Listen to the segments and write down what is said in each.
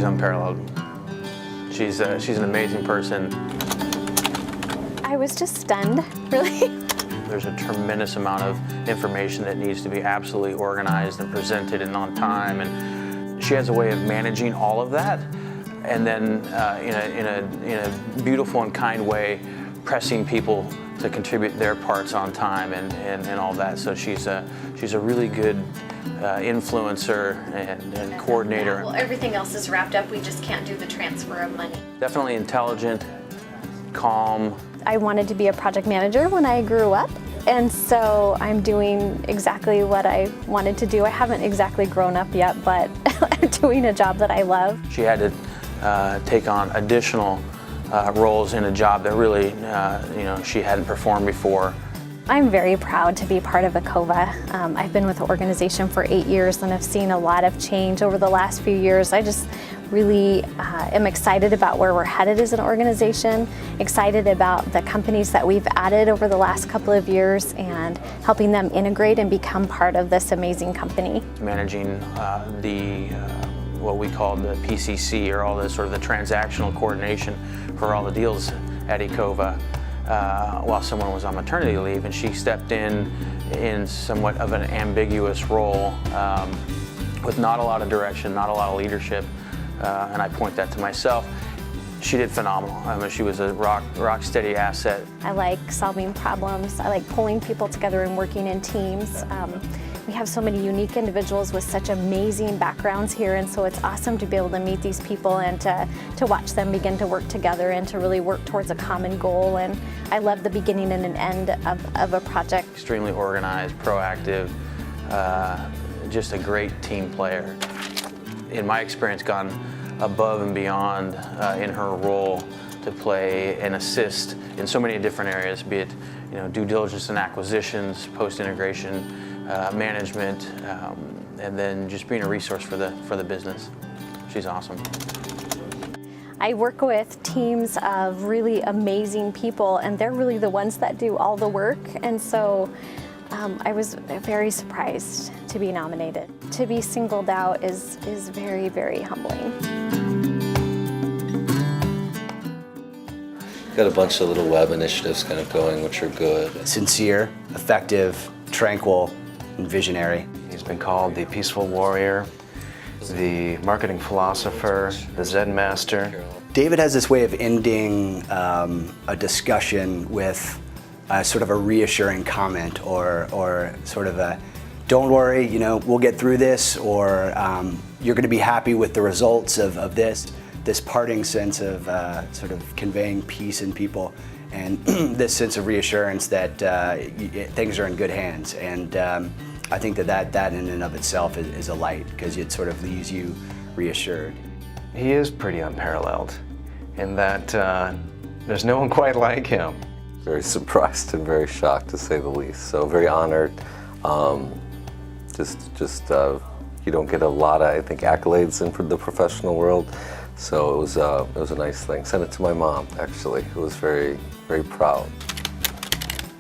She's unparalleled. She's an amazing person. I was just stunned, really. There's a tremendous amount of information that needs to be absolutely organized and presented and on time, and she has a way of managing all of that, and then in a beautiful and kind way, pressing people to contribute their parts on time and all that. So she's a really good influencer and coordinator. Well, everything else is wrapped up. We just can't do the transfer of money. Definitely intelligent, calm. I wanted to be a project manager when I grew up, and so I'm doing exactly what I wanted to do. I haven't exactly grown up yet, but I'm doing a job that I love. She had to take on additional roles in a job that really, she hadn't performed before. I'm very proud to be part of Ecova. I've been with the organization for 8 years and I've seen a lot of change over the last few years. I just really am excited about where we're headed as an organization, excited about the companies that we've added over the last couple of years and helping them integrate and become part of this amazing company. Managing what we call the PCC, or all the sort of the transactional coordination for all the deals at Ecova while someone was on maternity leave, and she stepped in somewhat of an ambiguous role with not a lot of direction, not a lot of leadership, and I point that to myself. She did phenomenal. I mean, she was a rock steady asset. I like solving problems. I like pulling people together and working in teams. We have so many unique individuals with such amazing backgrounds here, and so it's awesome to be able to meet these people and to watch them begin to work together and to really work towards a common goal. And I love the beginning and an end of a project. Extremely organized, proactive, just a great team player. In my experience, gone above and beyond in her role to play and assist in so many different areas, be it due diligence and acquisitions, post-integration, management, and then just being a resource for the business. She's awesome. I work with teams of really amazing people, and they're really the ones that do all the work, and so I was very surprised to be nominated. To be singled out is very, very humbling. Got a bunch of little web initiatives kind of going, which are good. Sincere, effective, tranquil, and visionary. He's been called the peaceful warrior, the marketing philosopher, the Zen master. David has this way of ending a discussion with sort of a reassuring comment or sort of a, don't worry, we'll get through this, or you're going to be happy with the results of this parting sense of sort of conveying peace in people, and this sense of reassurance that things are in good hands. And I think that in and of itself is a light, because it sort of leaves you reassured. He is pretty unparalleled in that there's no one quite like him. Very surprised and very shocked, to say the least. So very honored. You don't get a lot of, I think, accolades in the professional world. So it was a nice thing. Sent it to my mom, actually, who was very, very proud.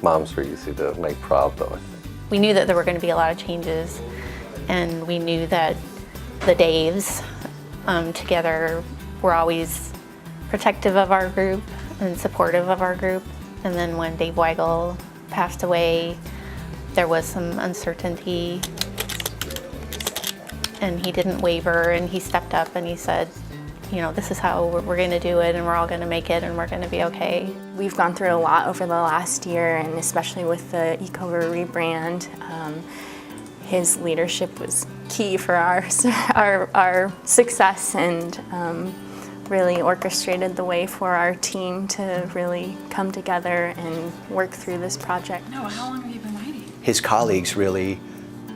Moms are easy to make proud, though, I think. We knew that there were going to be a lot of changes, and we knew that the Daves together were always protective of our group and supportive of our group. And then when Dave Weigel passed away, there was some uncertainty, and he didn't waver, and he stepped up and he said, this is how we're going to do it, and we're all going to make it, and we're going to be okay. We've gone through a lot over the last year, and especially with the Ecova rebrand. His leadership was key for our success, and really orchestrated the way for our team to really come together and work through this project. No, how long have you been waiting? His colleagues really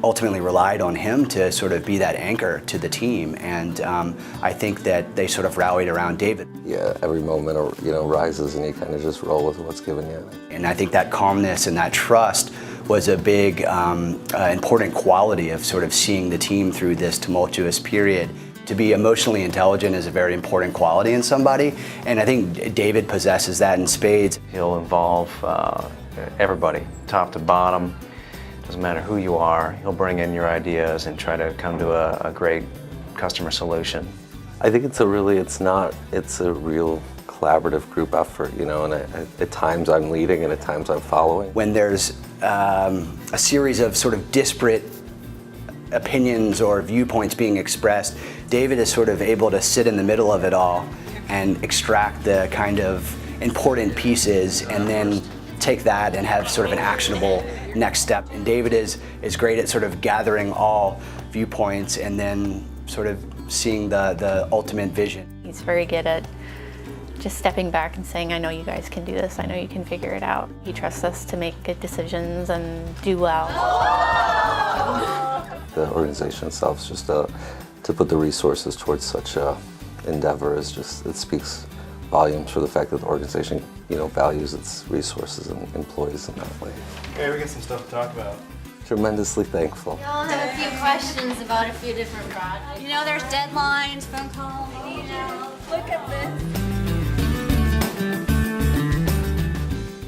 ultimately relied on him to sort of be that anchor to the team, and I think that they sort of rallied around David. Yeah, every moment rises, and you kind of just roll with what's given you. And I think that calmness and that trust was a big important quality of sort of seeing the team through this tumultuous period. To be emotionally intelligent is a very important quality in somebody, and I think David possesses that in spades. He'll involve everybody, top to bottom. Doesn't matter who you are, he'll bring in your ideas and try to come to a great customer solution. I think it's a real collaborative group effort, you know, and at times I'm leading and at times I'm following. When there's a series of sort of disparate opinions or viewpoints being expressed, David is sort of able to sit in the middle of it all and extract the kind of important pieces and then take that and have sort of an actionable next step. And David is great at sort of gathering all viewpoints and then sort of seeing the ultimate vision. He's very good at just stepping back and saying, I know you guys can do this, I know you can figure it out. He trusts us to make good decisions and do well. The organization itself is just to put the resources towards such a endeavor is just, it speaks volumes for the fact that the organization, you know, values its resources and employees in that way. Okay, we got some stuff to talk about. Tremendously thankful. We all have a few questions about a few different projects. You know, there's deadlines, phone calls, emails. Look at this.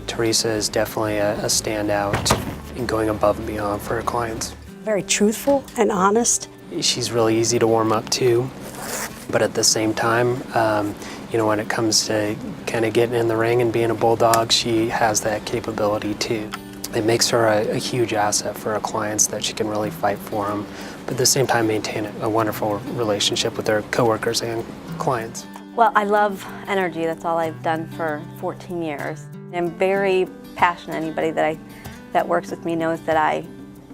TERESA is definitely a standout in going above and beyond for her clients. Very truthful and honest. She's really easy to warm up to, but at the same time, you know, when it comes to kind of getting in the ring and being a bulldog, she has that capability too. It makes her a huge asset for her clients that she can really fight for them, but at the same time maintain a wonderful relationship with her coworkers and clients. Well, I love energy. That's all I've done for 14 years. I'm very passionate. Anybody that works with me knows that I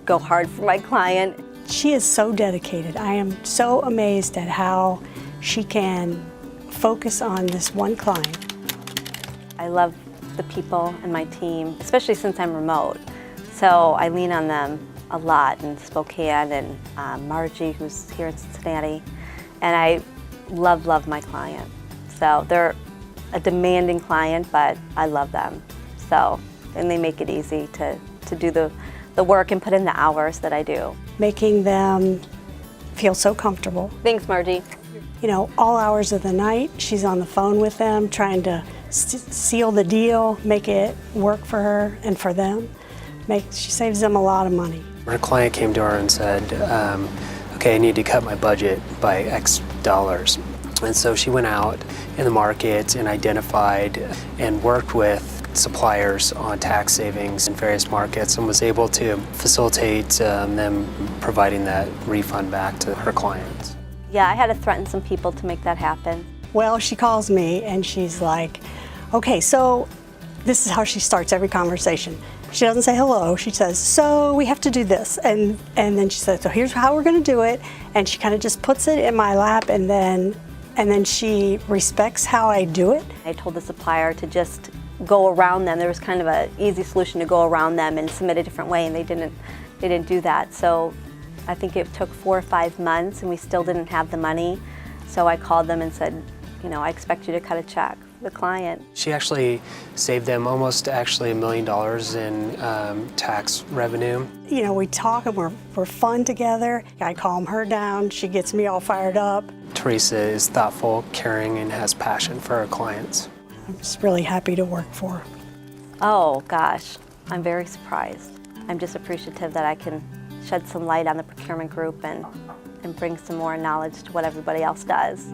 go hard for my client. She is so dedicated. I am so amazed at how she can focus on this one client. I love the people and my team, especially since I'm remote. So I lean on them a lot in Spokane and Margie, who's here in Cincinnati. And I love my client. So they're a demanding client, but I love them. So, and they make it easy to do the work and put in the hours that I do. Making them feel so comfortable. Thanks, Margie. You know, all hours of the night, she's on the phone with them, trying to seal the deal, make it work for her and for them. She saves them a lot of money. Her client came to her and said, okay, I need to cut my budget by X dollars. And so she went out in the market and identified and worked with suppliers on tax savings in various markets and was able to facilitate them providing that refund back to her clients. Yeah, I had to threaten some people to make that happen. Well, she calls me and she's like, okay, so this is how she starts every conversation. She doesn't say hello, she says, so we have to do this. And then she says, so here's how we're gonna do it. And she kind of just puts it in my lap and then she respects how I do it. I told the supplier to just go around them. There was kind of an easy solution to go around them and submit a different way, and they didn't do that. So I think it took 4 or 5 months and we still didn't have the money. So I called them and said, you know, I expect you to cut a check for the client. She actually saved them almost actually $1 million in tax revenue. You know, we talk and we're fun together. I calm her down, she gets me all fired up. TERESA is thoughtful, caring, and has passion for her clients. I'm just really happy to work for her. Oh gosh, I'm very surprised. I'm just appreciative that I can shed some light on the procurement group and bring some more knowledge to what everybody else does.